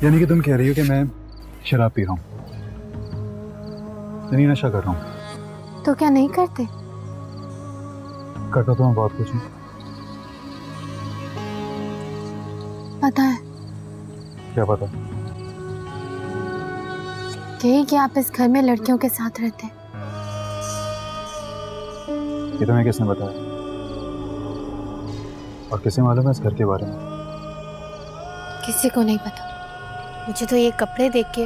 यानी कि तुम कह रही हो कि मैं शराब पी रहा हूँ, नहीं नशा कर रहा हूँ? तो क्या नहीं करते? करता तो मैं बहुत कुछ हूँ। पता है क्या पता? यही कि आप इस घर में लड़कियों के साथ रहते हैं। ये तुम्हें किसने बताया? और किसे मालूम है इस घर के बारे में? किसी को नहीं पता। मुझे तो ये कपड़े देख के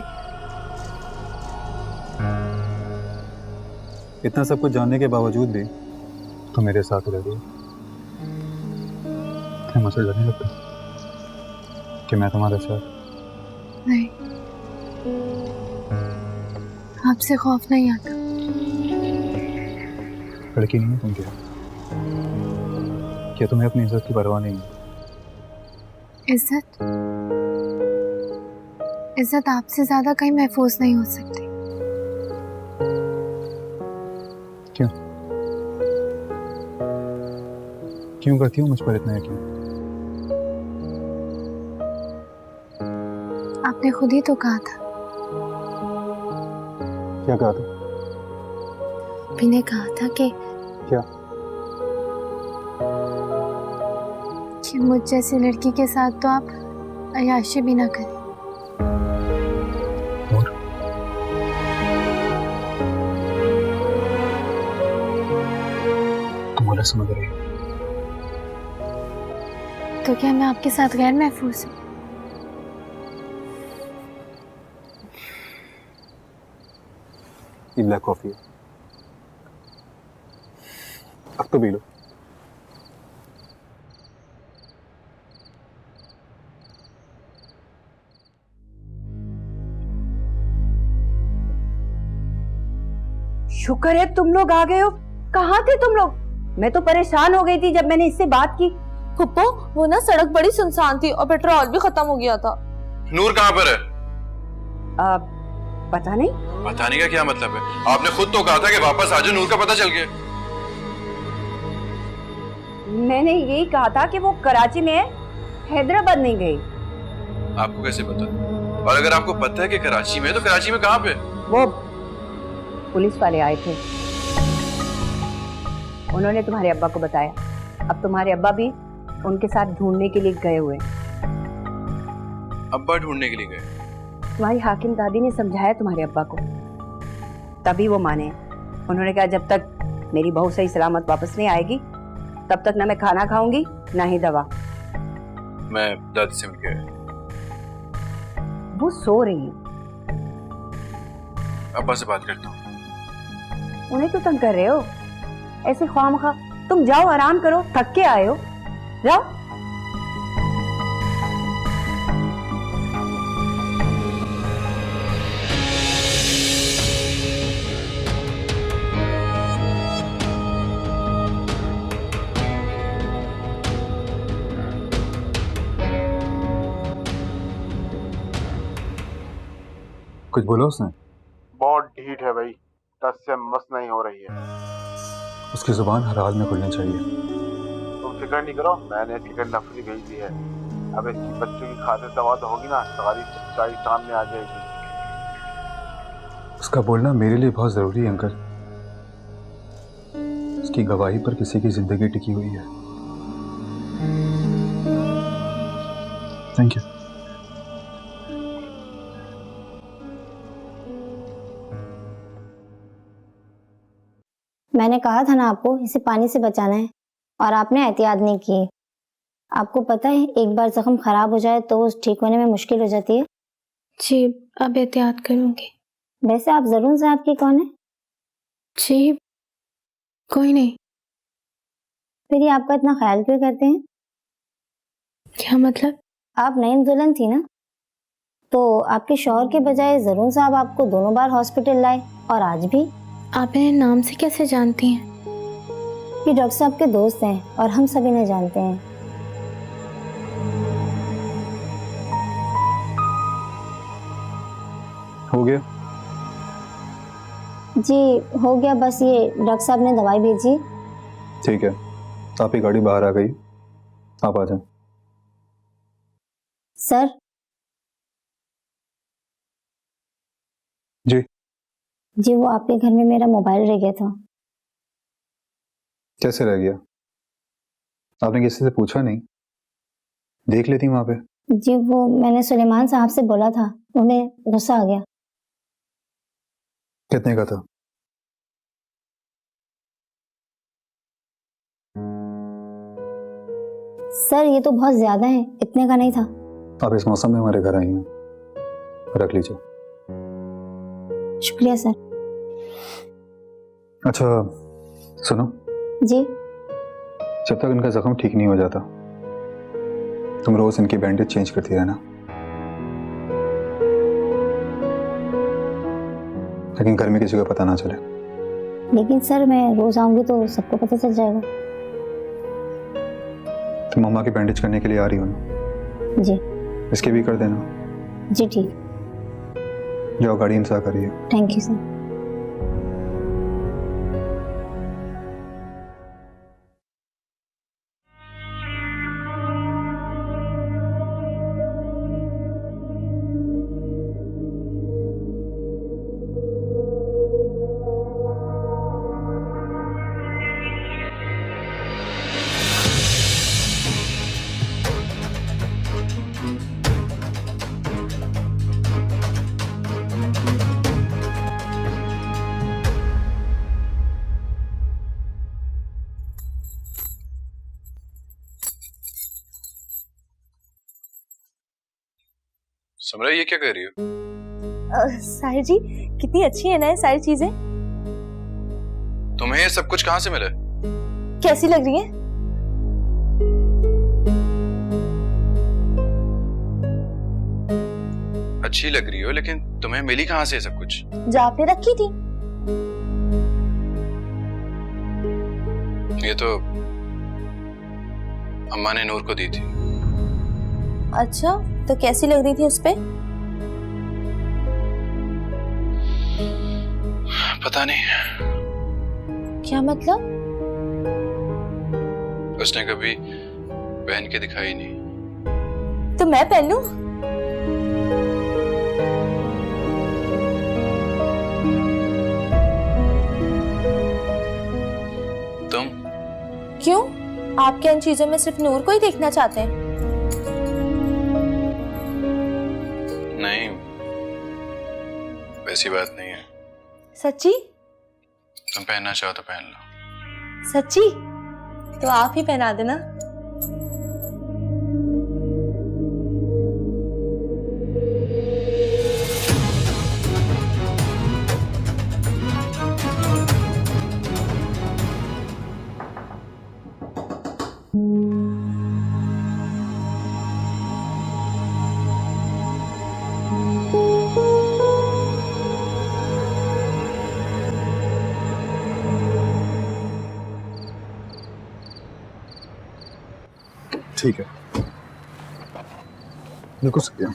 इतना सब कुछ जानने के बावजूद भी तुम मेरे साथ रह रही हो। तुम्हें मुझसे डर नहीं लगता कि मैं तुम्हारे साथ? नहीं, आपसे खौफ नहीं आता। लड़की नहीं है तुम? क्या तुम्हें अपनी इज्जत की परवाह नहीं है? इज्जत इज्जत आपसे ज्यादा कहीं महफूज नहीं हो सकती। क्यों क्यों करती हूँ मुझ पर इतना यकीन? आपने खुद ही तो कहा था। क्या कहा था? अभी ने कहा था कि क्या? मुझ जैसी लड़की के साथ तो आप अय्याशी भी ना करें। और तुम बोला समझ रही हो? तो क्या मैं आपके साथ गैर महफूज हूँ? ये ब्लैक कॉफी है, अब तो पी लो। शुक्र है तुम लोग आ गए हो। कहाँ थे तुम लोग? मैं तो परेशान हो गई थी जब मैंने इससे बात की। फुप्पो, वो ना सड़क बड़ी सुनसान थी और पेट्रोल भी खत्म हो गया था। नूर कहाँ पर है? पता नहीं। पता नहीं का क्या मतलब है? आपने खुद तो कहा था कि वापस आ जाओ, नूर का पता चल गया। मैंने यही कहा था कि वो कराची में है, हैदराबाद नहीं गई। आपको कैसे पता? और अगर आपको पता है कि कराची में, तो कराची में कहाँ पे? वो पुलिस वाले आए थे, उन्होंने तुम्हारे अब्बा को बताया। अब तुम्हारे अब्बा भी उनके साथ ढूंढने के लिए गए हुए। अब्बा ढूंढने के लिए गए? तुम्हारी हाकिम दादी ने समझाया तुम्हारे अब्बा को, तभी वो माने। उन्होंने कहा जब तक मेरी बहू सही सलामत वापस नहीं आएगी तब तक ना मैं खाना खाऊंगी ना ही दवा। मैं दादी से मिल गया। वो सो रही है। अब्बा से बात करता हूँ। उन्हें तो तंग कर रहे हो ऐसे ख्वामखा। तुम जाओ आराम करो, थक के आए हो, जाओ। कुछ बोला उसने? बहुत ढीठ है भाई, टस से मस नहीं हो रही है। उसकी जुबान हर हाल में खुलनी चाहिए। तुम फिक्र नहीं करो, मैंने इसकी नफरी भेज दी है। अब इसकी बच्चों की खातिर दवा तो होगी ना, सारी सच्चाई सामने आ जाएगी। उसका बोलना मेरे लिए बहुत जरूरी है अंकल। उसकी गवाही पर किसी की जिंदगी टिकी हुई है। Thank you. मैंने कहा था ना आपको इसे पानी से बचाना है, और आपने एहतियात नहीं की। आपको पता है एक बार जख्म खराब हो जाए तो उस ठीक होने में मुश्किल हो जाती है। जी, अब एहतियात करूंगी। वैसे आप जरूर साहब की कौन है? जी, कोई नहीं। फिर ये आपका इतना ख्याल क्यों करते हैं? क्या मतलब? आप नई दुल्हन थी ना, तो आपके शौहर के बजाय जरूर साहब आपको दोनों बार हॉस्पिटल लाए, और आज भी। आप मेरे नाम से कैसे जानती हैं? ये डॉक्टर साहब के दोस्त हैं और हम सभी ने जानते हैं। हो गया? जी हो गया, बस ये डॉक्टर साहब ने दवाई भेजी। ठीक है, आपकी गाड़ी बाहर आ गई, आप आ जाएं। सर जी वो आपके घर में मेरा मोबाइल रह गया था। कैसे रह गया? आपने किसी से पूछा नहीं? देख लेती वहां पे। जी वो मैंने सुलेमान साहब से बोला था, उन्हें गुस्सा आ गया। कितने का था? सर ये तो बहुत ज्यादा है, इतने का नहीं था। आप इस मौसम में हमारे घर आई हैं, रख लीजिए। शुक्रिया सर। अच्छा सुनो, जी जब तक इनका जख्म ठीक नहीं हो जाता तुम रोज इनकी बैंडेज चेंज करती रहना, लेकिन घर में किसी को पता ना चले। लेकिन सर मैं रोज आऊंगी तो सबको पता चल जाएगा। तुम मम्मा की बैंडेज करने के लिए आ रही हो ना? जी इसके भी कर देना। जी ठीक, जाओ गाड़ी इंतजार करिए। Thank you sir. समरा, ये क्या कर रही हो? साहिर जी कितनी अच्छी है ना ये सारी चीजें। तुम्हें ये सब कुछ कहाँ से मिला? कैसी लग रही है? अच्छी लग रही हो, लेकिन तुम्हें मिली कहाँ से ये सब कुछ? जो आपने रखी थी। ये तो अम्मा ने नूर को दी थी। अच्छा तो कैसी लग रही थी उस पे? पता नहीं, क्या मतलब? उसने कभी पहन के दिखाई नहीं। तो मैं पहन लूं? तुम? क्यों? आपके इन चीजों में सिर्फ नूर को ही देखना चाहते हैं? नहीं, वैसी बात नहीं है। सच्ची? तुम पहनना चाहो तो पहन लो। सच्ची? तो आप ही पहना देना। ठीक है, बिल्कुल सही है।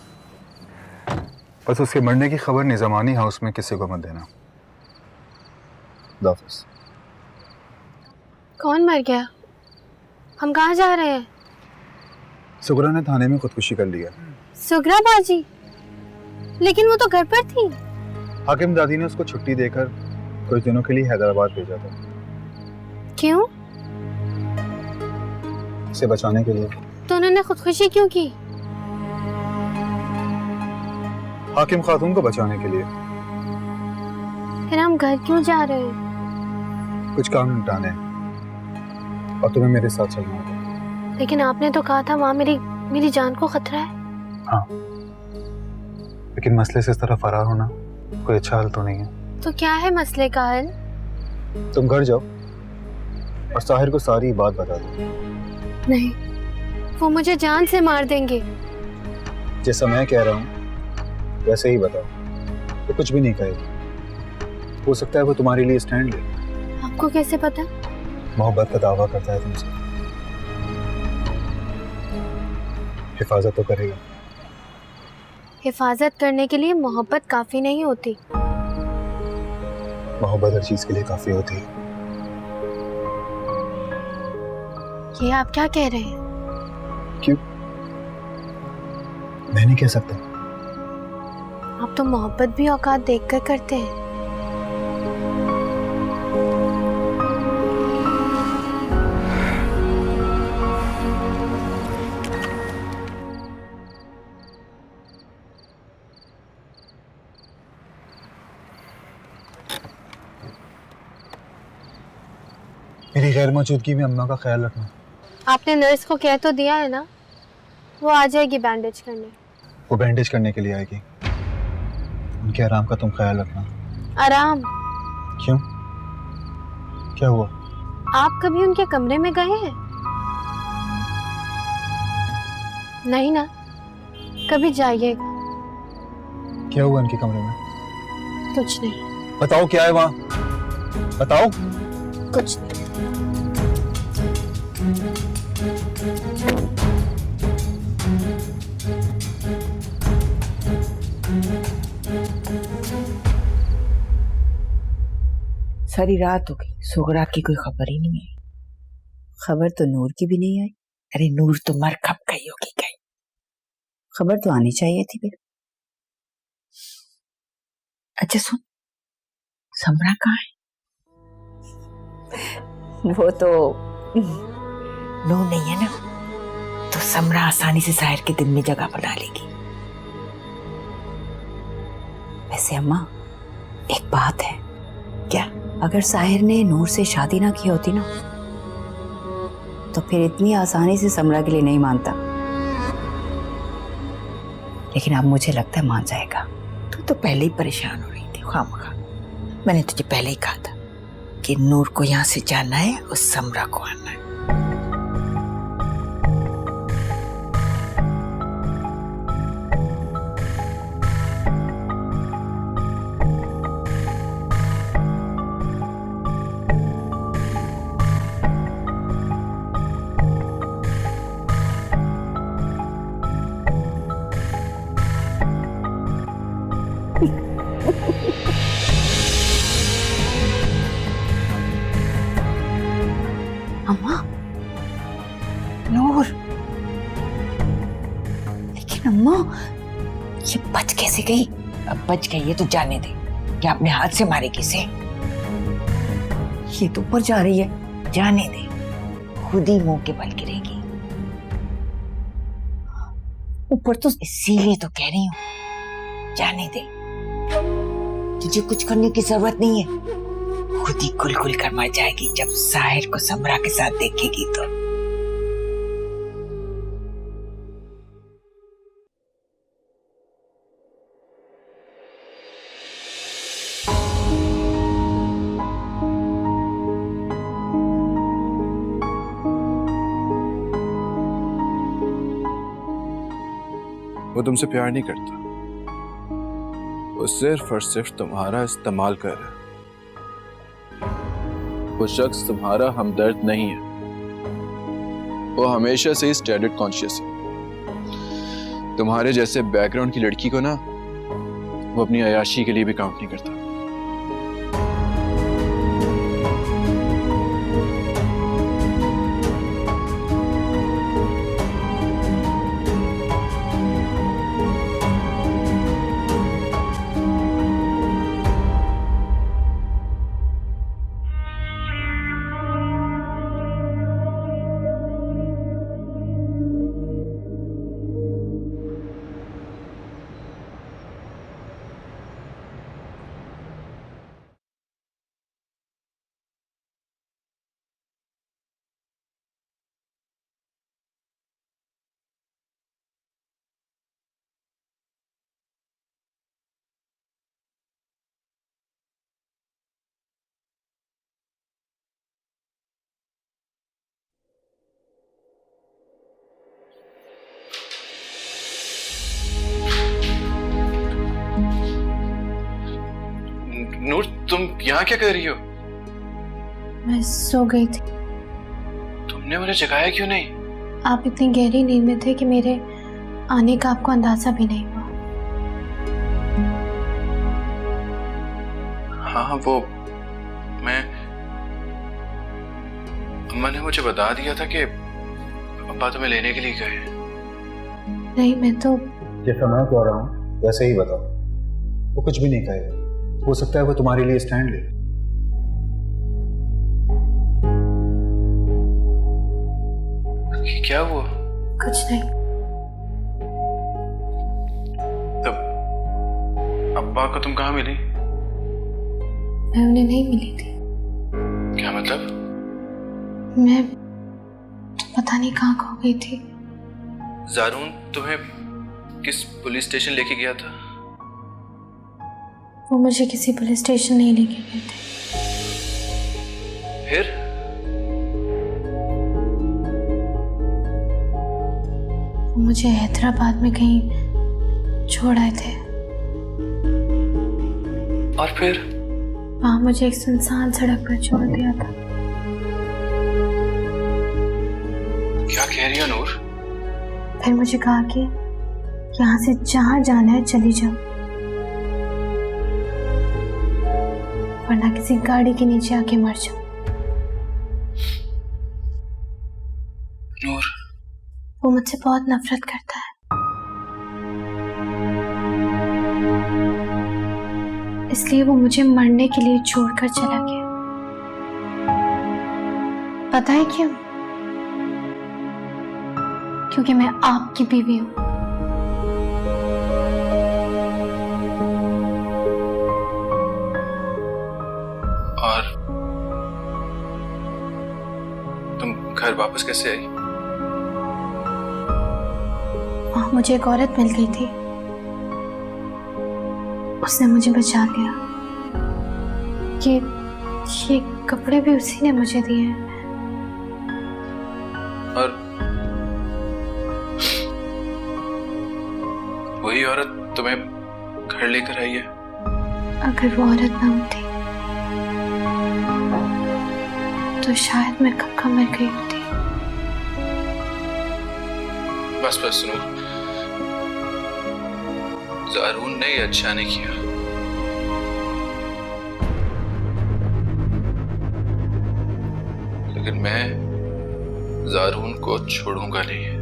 बस उसके मरने की खबर निजामानी हाउस में किसी को मत देना। दाफिज। कौन मर गया? हम कहाँ जा रहे हैं? सुगरा ने थाने में खुदकुशी कर लिया। सुगरा बाजी? लेकिन वो तो घर पर थी। हाकिम दादी ने उसको छुट्टी देकर कुछ दिनों के लिए हैदराबाद भेजा था। क्यों? इसे बचाने के लिए। तो उन्होंने खुदकुशी क्यों की? हाकिम खातून को बचाने के लिए। फिर हम घर क्यों जा रहे हैं? कुछ काम निपटाने हैं और तुम्हें मेरे साथ चलना होगा। लेकिन आपने तो कहा था वहाँ मेरी जान को खतरा है। हाँ, लेकिन मसले से इस तरह फरार होना कोई अच्छा हाल तो नहीं है। तो क्या है मसले का हल? तुम घर जाओ और साहिर को सारी बात बता दो। नहीं, वो मुझे जान से मार देंगे। जैसा मैं कह रहा हूँ वैसे ही बताओ। वो कुछ भी नहीं कहेगी। हो सकता है वो तुम्हारे लिए स्टैंड ले। आपको कैसे पता? मोहब्बत का दावा करता है तुमसे। हिफाजत तो करेगा। हिफाजत करने के लिए मोहब्बत काफी नहीं होती। मोहब्बत हर चीज के लिए काफी होती है। ये आप क्या कह रहे हैं? क्यों? मैं नहीं कह सकता। आप तो मोहब्बत भी औकात देखकर करते हैं। मेरी गैर मौजूदगी में अम्मा का ख्याल रखना। आपने नर्स को कह तो दिया है ना, वो आ जाएगी बैंडेज करने। वो बैंडेज करने के लिए आएगी, उनके आराम का तुम ख्याल रखना। आराम? क्यों, क्या हुआ? आप कभी उनके कमरे में गए हैं? नहीं ना, कभी जाइएगा। क्या हुआ उनके कमरे में? कुछ नहीं। बताओ क्या है वहाँ, बताओ। कुछ नहीं। सारी रात हो गई, सुगरा की कोई खबर ही नहीं आई। खबर तो नूर की भी नहीं आई। अरे नूर तो मर खप गई होगी कहीं, खबर तो आनी चाहिए थी फिर। अच्छा सुन, समरा कहाँ है? वो तो नूर नहीं है ना, तो समरा आसानी से साहिर के दिल में जगह बना लेगी। वैसे अम्मा एक बात है, क्या अगर साहिर ने नूर से शादी ना की होती ना, तो फिर इतनी आसानी से समरा के लिए नहीं मानता। लेकिन अब मुझे लगता है मान जाएगा। तू तो पहले ही परेशान हो रही थी खामखा। मैंने तुझे पहले ही कहा था कि नूर को यहाँ से जाना है और समरा को आना है। अम्मा, नूर, लेकिन अम्मा ये बच कैसे गई? अब बच गई है तो जाने दे, क्या अपने हाथ से मारे किसे? ये तो ऊपर जा रही है, जाने दे, खुद ही मुंह के बल गिरेगी। ऊपर तो इसीलिए तो कह रही हूँ, जाने दे, तुझे कुछ करने की जरूरत नहीं है। खुद ही कुल कुल कर मर जाएगी जब साहिर को समरा के साथ देखेगी तो। वो तुमसे प्यार नहीं करता, वो सिर्फ और सिर्फ तुम्हारा इस्तेमाल कर रहा है। वो शख्स तुम्हारा हमदर्द नहीं है, वो हमेशा से स्टैंडर्ड कॉन्शियस है। तुम्हारे जैसे बैकग्राउंड की लड़की को ना वो अपनी अयाशी के लिए भी काउंट नहीं करता। नूर, तुम यहाँ क्या कर रही हो? मैं सो गई थी। तुमने मुझे जगाया क्यों नहीं? आप इतनी गहरी नींद में थे कि मेरे आने का आपको अंदाजा भी नहीं हुआ। हाँ, वो मैं, अम्मा ने मुझे बता दिया था कि अब्बा तुम्हें लेने के लिए गए। नहीं, मैं तो जैसा मैं कह रहा हूँ वैसे ही बताओ। वो कुछ भी नहीं कहेगा, हो सकता है वो तुम्हारे लिए स्टैंड ले। क्या हुआ? कुछ नहीं। तब अब्बा को तुम कहाँ मिली? मैं उन्हें नहीं मिली थी। क्या मतलब? मैं पता नहीं कहाँ खो गई थी। जारून तुम्हें किस पुलिस स्टेशन लेके गया था? वो मुझे किसी पुलिस स्टेशन नहीं लेके गए थे। फिर? वो मुझे हैदराबाद में कहीं छोड़ आए थे। और फिर? वहां मुझे एक सुनसान सड़क पर छोड़ दिया था। क्या कह रही हो नूर? फिर मुझे कहा कि यहाँ से जहां जाना है चली जाओ, वरना किसी गाड़ी के नीचे आके मर जाओ। नूर, वो मुझसे बहुत नफरत करता है, इसलिए वो मुझे मरने के लिए छोड़कर चला गया। पता है क्यों? क्योंकि मैं आपकी बीवी हूं। और तुम घर वापस कैसे आई? वहां मुझे एक औरत मिल गई थी, उसने मुझे बचा लिया। ये कपड़े भी उसी ने मुझे दिए हैं। और वही औरत तुम्हें घर लेकर आई है? अगर वो औरत ना होती तो शायद मैं कब का मर गई होती। बस बस सुनो, जारून ने ये अच्छा नहीं किया। लेकिन मैं जारून को छोड़ूंगा नहीं।